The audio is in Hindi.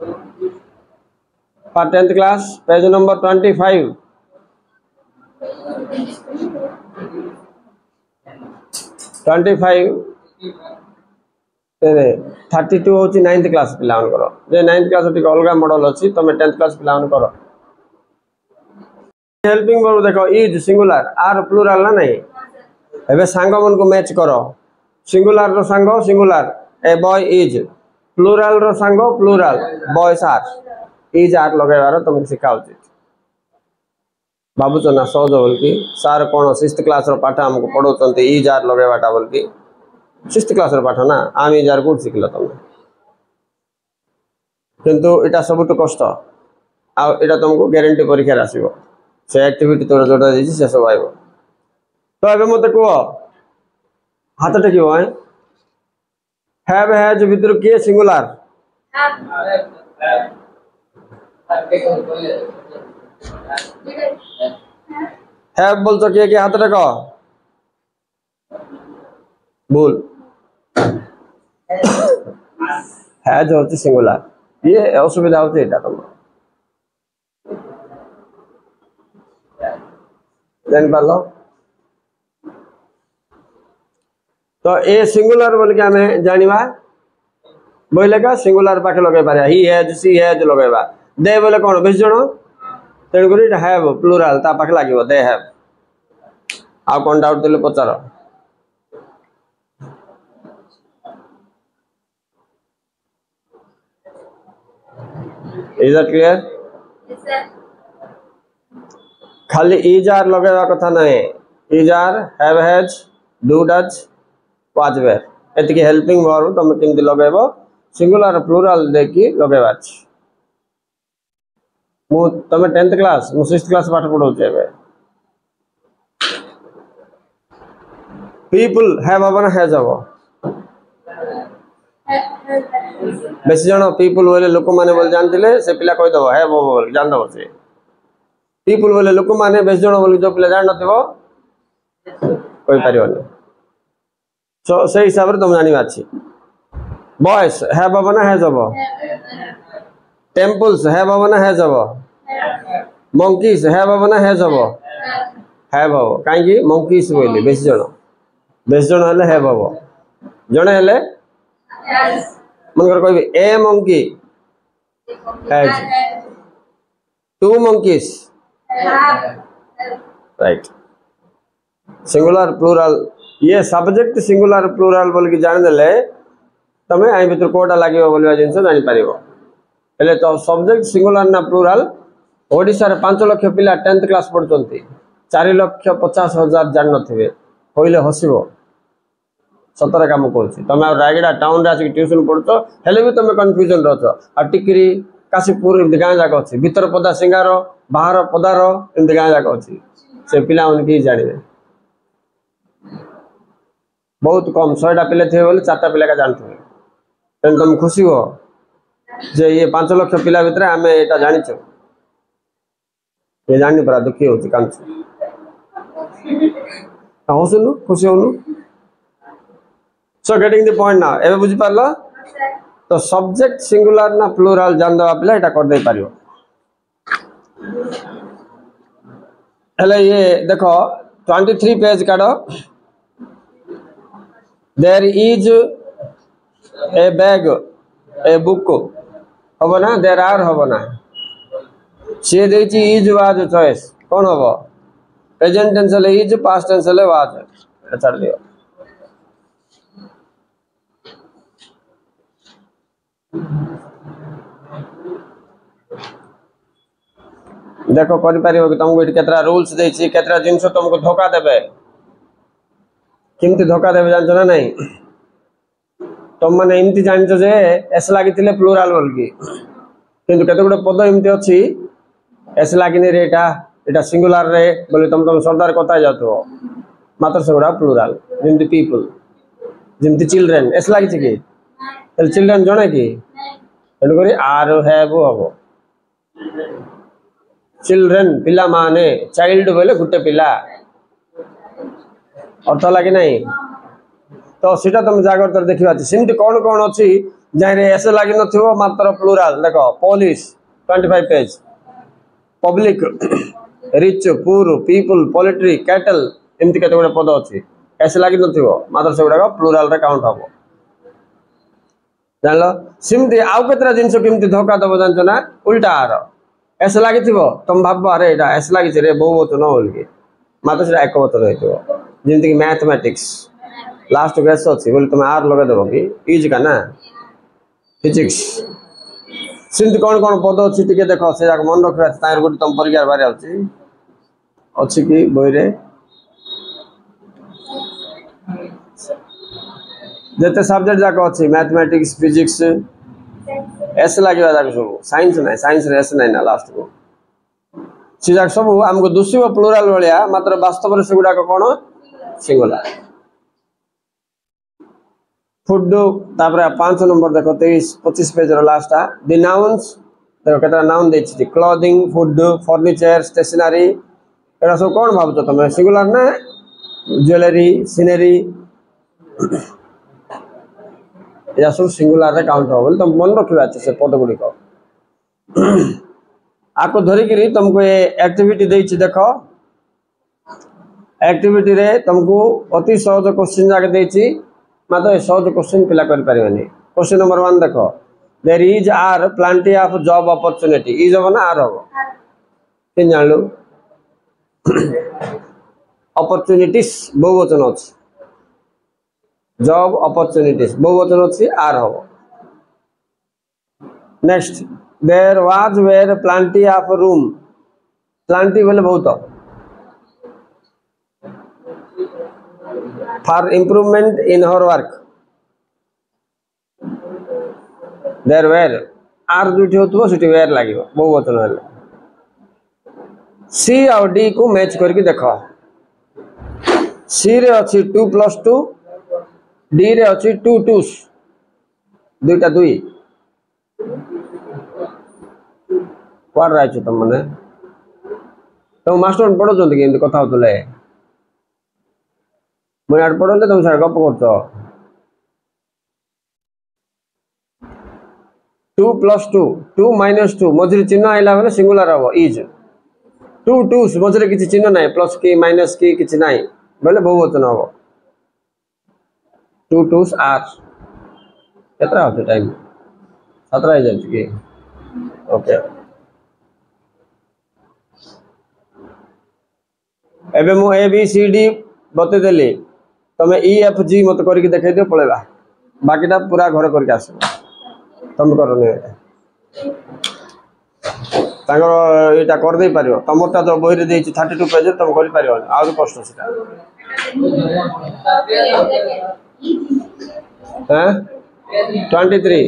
for 10th class page number 25 32 हूँ 9th क्लास पिला जे 9th क्लास टी अलग मॉडल अच्छी तुम 10th क्लास पिला कर हेल्पिंग वर्ब देखो इज सिंगुलर आर प्लूराल ना नहीं एबे सांग मन को मैच करो सिंगुलर रो सांग singular a boy is plural रो सांग plural boys are is are लगेबार तुमको शिखा उचित भावुच ना सहज बोल कि सार कौन 6th क्लास रो पाठ हमको पढ़ाउछन्ते इज आर लगेबाटा बोल कि 6th क्लास रो पाठ ना आम इज आर को शिखल तुम किंतु एटा सबुठ कष्ट आ एटा तुमको गारंटी परीक्षा आसीबो से एक्टिविटी तोर जोटा देछि से सब आइबो तो एबे मते को हाथ टेकिबो हैव हैज भितर के सिंगुलर हैव बोल तो के हाथ टेको बोल हैज होछि सिंगुलर ये असुविधा होछि एटा तुम जान पालो तो ए सिंगुलर बोल के हमें जानिबा बोले का सिंगुलर पाखे लगे पारे ही हैज सी हैज लगेबा दे बोले कोन 20 जण तेन करी हैव प्लूराल ता पाखे लागिवो दे हैव आ कोन डाउट देले पचारो is that clear yes sir खाली इज आर लगेबा कथा नहीं is are have has do does was were एतिके हेल्पिंग वर्ब तुम केमति लगेबो सिंगुलर प्लूराल देखि लगेबा मु तुम 10th क्लास मु 6th क्लास पाठ पढौ छेबे पीपल हैव हबो ना हैज हबो बेसी जण पीपल बोले लोक माने बोल जानतिले से पिला कहि दबो हैव हबो बोल जान दबो से पीपल बोले लोक माने बेसी जण बोल जो पिला जान नथिबो कोइ परिबो सो से हिसाब रे तुम जानि बाछि बॉयज हैव हबो ना हैज हबो टेंपल्स हैव हबो ना हैज हबो मंकीज हैव हबो ना हैज हबो हैव हबो काई कि मंकीज बोले बेसी जण हले हैव हबो जणे हले मन कर कहबे a monkey has two monkeys right singular plural ये सब्जेक्ट सिंगुलर प्लूराल बोल के जान देले तमे आई भीतर कोटा लागियो बोलवा जिंस जानि पारिबो हेले तो सब्जेक्ट सिंगुलर ना प्लूराल ओडिसा रे 5 लाख पिला 10th क्लास पढचंती 4,50,000 जान नथिबे होइले हसिबो सतर काम कहूँ तुम रायगड़ा टाउन रे ट्यूशन पढ़ुच हेले भी तुम कन्फ्यूजन रच आ टिकरी काशीपुर एमती गाँ जाक अच्छी भीतर पदा सिंगार बाहर पदार एमती गाँ जाक अच्छी से पिला कि जानवे बहुत कम 100टा पिला थे बोले 4टा पिला का जानते तेन तुम खुशी हो जे ये 5 लाख पिला भितर आम यहाँ जाच ये जानी परा दुखी हो हसुनु खुशी होनु so getting the point now एबे बुझी पारलो तो सब्जेक्ट सिंगुलर ना प्लूराल जान दवा पिला एटा कर दे पारियो हेले ये देखो 23 पेज काढो there is a bag a book होबो ना देयर आर होबो ना से देछि इज वाज चॉइस कोन होबो प्रेजेंट टेंस ले इज पास्ट टेंस ले वाज छाड़ दियो देखो कर पारिबो कि तुमको एठी केतरा रूल्स देछि केतरा जिंस तुमको धोखा देबे किमती धोखा देबे जानछ ना नहीं तुम माने इमती जानछ जे एस लागितिले प्लूराल बोल की किंतु केते गुडे पद इमती अछि एस लागिने रे एटा सिंगुलर रे बोले तुम सरदार कथा जातो मात्र सेगुडा प्लूराल जिमती पीपल जिमती चिल्ड्रन एस लागिछि कि तल चिल्ड्रन जणे कि एनु करी आर हैव हबो चिल्ड्रन पिला माने चाइल्ड बोले गुटे पिला अर्थ लगे नहीं तो सीटा तुम जागृत देखा सेमती कौन कौन अच्छी जारे एस लगी नथिबो मात्र प्लूराल देखो police 25 page public rich poor people poultry cattle एमती केते गुडे पद अछि एस लगी नथिबो मात्र से गुडा प्लूराल रे काउंट हबो जानलो सिमती आउ केतरा जिंस केमती धोखा दबो जानछो ना उल्टा आर एस लगी थिबो तुम भाबो अरे एटा एस लगी छे रे बहुवचन बोलकी मात्र से एक वचन होइतो जेमती कि मैथमेटिक्स लास्ट गेस अछि बोले तुम आर लगा देबो कि इज का ना फिजिक्स सिमती कौन पद अच्छी टे देख से मन रखा तार गोटे तुम परीक्षा बारे अच्छी कि बही रे जिते सब्जेक्ट जाक अच्छी मैथमेटिक्स फिजिक्स एस लगे जाक सब साइंस ना साइंस रे एस ना लास्ट को सी जाक सब आमको दुषिब प्लूराल भाया मात्र वास्तव से गुड़ाक कौन सिंगुलर फुड तापर 5 नंबर देखो 23-25 पेज रो लास्ट द नाउन्स देखो केतना नाउन देछि क्लोथिंग फूड फर्नीचर स्टेशनरी एरा सब कोन भाबतो तमे सिंगुलर ना ज्वेलरी सीनरी या सब सिंगुलर रे काउंट हो बोल तुम मन रखिबा छै से पद गुडी को आको धरि करी तुमको ये एक्टिविटी देछि देखो एक्टिविटी रे तुमको अति सहज क्वेश्चन जाके देछि मात्र सहज क्वेश्चन पिला कर पारिबनी क्वेश्चन नंबर 1 देखो there is are plenty of job opportunity is हो ना आर हो किन जानलु अपॉर्चुनिटीज बहुवचन अछि जॉब अपॉर्चुनिटीज बहुवचन अछि आर हो next there was were plenty of room plenty बोले बहुत for improvement in her work there were r दुटी होतबो सिटी वेयर लागिवो बहुवचन हेले सी और डी को मैच करके देखो सी रे अछि 2+2 डी रे अछि 2 2s दुईटा दुई पढ़ रहा छ तुम माने तो मास्टर पढ़ो जंदी के कथा होतले मैं आड पढ़ले तुम सर गप करतो 2+2 2 - 2 मझरे चिन्ह आइला बेले सिंगुलर हबो इज 2 2s मझरे किछि चिन्ह नै प्लस की माइनस की किछि नै बेले बहुवचन हबो 2 2s आर केतरा होते टाइम 17 हो जाय कि ओके एबे मु ए बी सी डी बते देली तमे ई एफ जी मत करके देखाई दियो पळेबा बाकीटा पूरा घर करके आसो तुम करने तांगर एटा कर दे पारियो तमरटा जो बही रे देछि 32 पेज तुम करि पारियो आउर कष्ट सेटा हैं 23